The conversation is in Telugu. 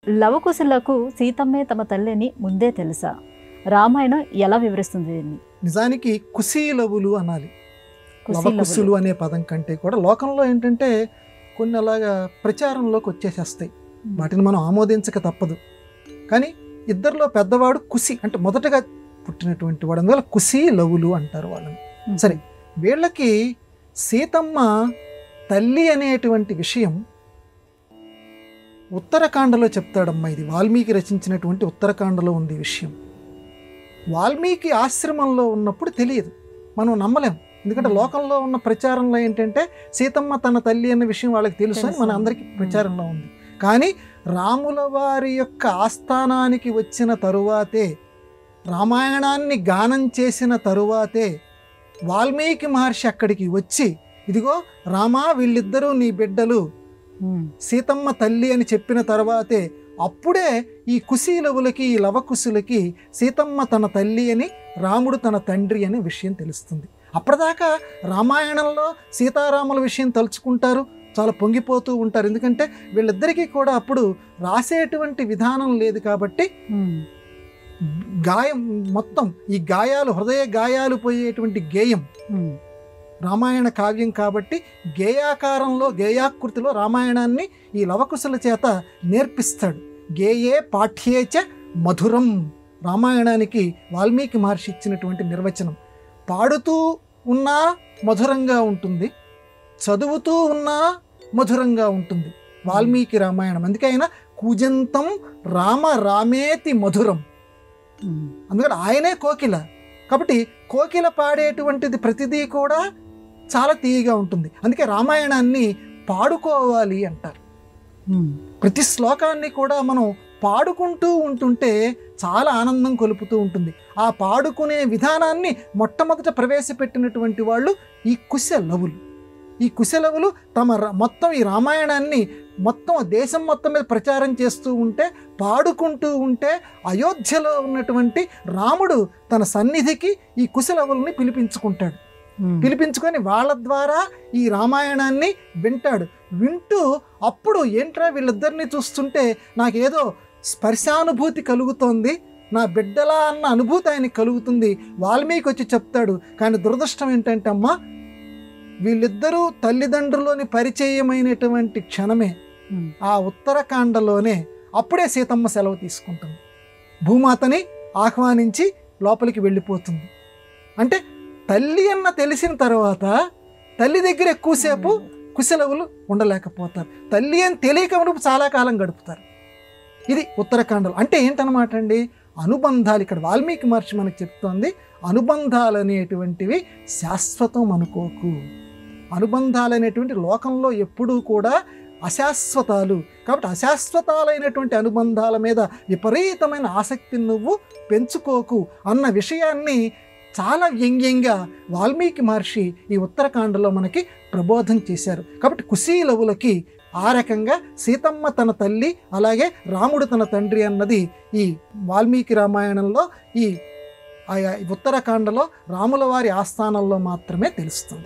లవకుశులకు సీతమ్మే తమ తల్లిని ముందే తెలుసా? రామాయణం ఎలా వివరిస్తుంది దీన్ని? నిజానికి కుశీలవులు అనాలి. కుశీలవులు. లవకుశులు అనే పదం కంటే కూడా లోకంలో ఏంటంటే కొన్ని అలాగా ప్రచారంలోకి వచ్చేసేస్తాయి. వాటిని మనం ఆమోదించక తప్పదు. కానీ ఇద్దరిలో పెద్దవాడు కుశి, అంటే మొదటగా పుట్టినటువంటి వాడు, అందువల్ల కుశీలవులు అంటారు వాళ్ళని. సరే, వీళ్ళకి సీతమ్మ తల్లి అనేటువంటి విషయం ఉత్తరకాండలో చెప్తాడమ్మా. ఇది వాల్మీకి రచించినటువంటి ఉత్తరకాండలో ఉంది ఈ విషయం. వాల్మీకి ఆశ్రమంలో ఉన్నప్పుడు తెలియదు, మనం నమ్మలేం. ఎందుకంటే లోకంలో ఉన్న ప్రచారంలో ఏంటంటే సీతమ్మ తన తల్లి అన్న విషయం వాళ్ళకి తెలుసు అని మన అందరికీ ప్రచారంలో ఉంది. కానీ రాముల వారి యొక్క ఆస్థానానికి వచ్చిన తరువాతే, రామాయణాన్ని గానం చేసిన తరువాతే వాల్మీకి మహర్షి అక్కడికి వచ్చి, ఇదిగో రామా వీళ్ళిద్దరూ నీ బిడ్డలు, సీతమ్మ తల్లి అని చెప్పిన తర్వాతే అప్పుడే ఈ కుశీలవులకి, ఈ లవకుశులకి సీతమ్మ తన తల్లి అని, రాముడు తన తండ్రి అనే విషయం తెలుస్తుంది. అప్పటిదాకా రామాయణంలో సీతారాముల విషయం తలుచుకుంటారు, చాలా పొంగిపోతూ ఉంటారు. ఎందుకంటే వీళ్ళిద్దరికీ కూడా అప్పుడు రాసేటువంటి విధానం లేదు కాబట్టి గాయం మొత్తం ఈ గాయాలు, హృదయ గాయాలు పోయేటువంటి గేయం రామాయణ కావ్యం కాబట్టి గేయాకారంలో, గేయాకృతిలో రామాయణాన్ని ఈ లవకుశుల చేత నేర్పిస్తాడు. గేయే పాఠ్యేచ మధురం, రామాయణానికి వాల్మీకి మహర్షి ఇచ్చినటువంటి నిర్వచనం. పాడుతూ ఉన్నా మధురంగా ఉంటుంది, చదువుతూ ఉన్నా మధురంగా ఉంటుంది వాల్మీకి రామాయణం. అందుకే ఆయన కూజంతం రామ రామేతి మధురం. అందుకని ఆయనే కోకిల కాబట్టి కోకిల పాడేటువంటిది ప్రతిదీ కూడా చాలా తీయగా ఉంటుంది. అందుకే రామాయణాన్ని పాడుకోవాలి అంటారు. ప్రతి శ్లోకాన్ని కూడా మనం పాడుకుంటూ ఉంటుంటే చాలా ఆనందం కొలుపుతూ ఉంటుంది. ఆ పాడుకునే విధానాన్ని మొట్టమొదట ప్రవేశపెట్టినటువంటి వాళ్ళు ఈ కుశలవులు. ఈ కుశలవులు తమ మొత్తం ఈ రామాయణాన్ని మొత్తం దేశం మొత్తం మీద ప్రచారం చేస్తూ ఉంటే, పాడుకుంటూ ఉంటే అయోధ్యలో ఉన్నటువంటి రాముడు తన సన్నిధికి ఈ కుశలవుల్ని పిలిపించుకుంటాడు. పిలిపించుకొని వాళ్ళ ద్వారా ఈ రామాయణాన్ని వింటాడు. వింటూ అప్పుడు ఏంట్రా వీళ్ళిద్దరిని చూస్తుంటే నాకేదో స్పర్శానుభూతి కలుగుతోంది, నా బిడ్డలా అన్న అనుభూతి ఆయనకి కలుగుతుంది. వాల్మీకి వచ్చి చెప్తాడు. కానీ దురదృష్టం ఏంటంటే అమ్మా, వీళ్ళిద్దరూ తల్లిదండ్రులని పరిచయమైనటువంటి క్షణమే ఆ ఉత్తరకాండలోనే అప్పుడే సీతమ్మ సెలవు తీసుకుంటుంది. భూమాతని ఆహ్వానించి లోపలికి వెళ్ళిపోతుంది. అంటే తల్లి అన్న తెలిసిన తర్వాత తల్లి దగ్గర ఎక్కువసేపు కుశలవులు ఉండలేకపోతారు. తల్లి అని తెలియక చాలా కాలం గడుపుతారు. ఇది ఉత్తరకాండలో. అంటే ఏంటనమాట అండి, అనుబంధాలు. ఇక్కడ వాల్మీకి మహర్షి మనకు చెప్తోంది, అనుబంధాలు అనేటువంటివి శాశ్వతం అనుకోకు. అనుబంధాలు అనేటువంటి లోకంలో ఎప్పుడూ కూడా అశాశ్వతాలు. కాబట్టి అశాశ్వతాలైనటువంటి అనుబంధాల మీద విపరీతమైన ఆసక్తిని నువ్వు పెంచుకోకు అన్న విషయాన్ని చాలా వ్యంగ్యంగా వాల్మీకి మహర్షి ఈ ఉత్తరకాండలో మనకి ప్రబోధం చేశారు. కాబట్టి కుశీలవులకి ఆ రకంగా సీతమ్మ తన తల్లి, అలాగే రాముడు తన తండ్రి అన్నది ఈ వాల్మీకి రామాయణంలో, ఈ ఉత్తరకాండలో రాముల వారి ఆస్థానంలో మాత్రమే తెలుస్తుంది.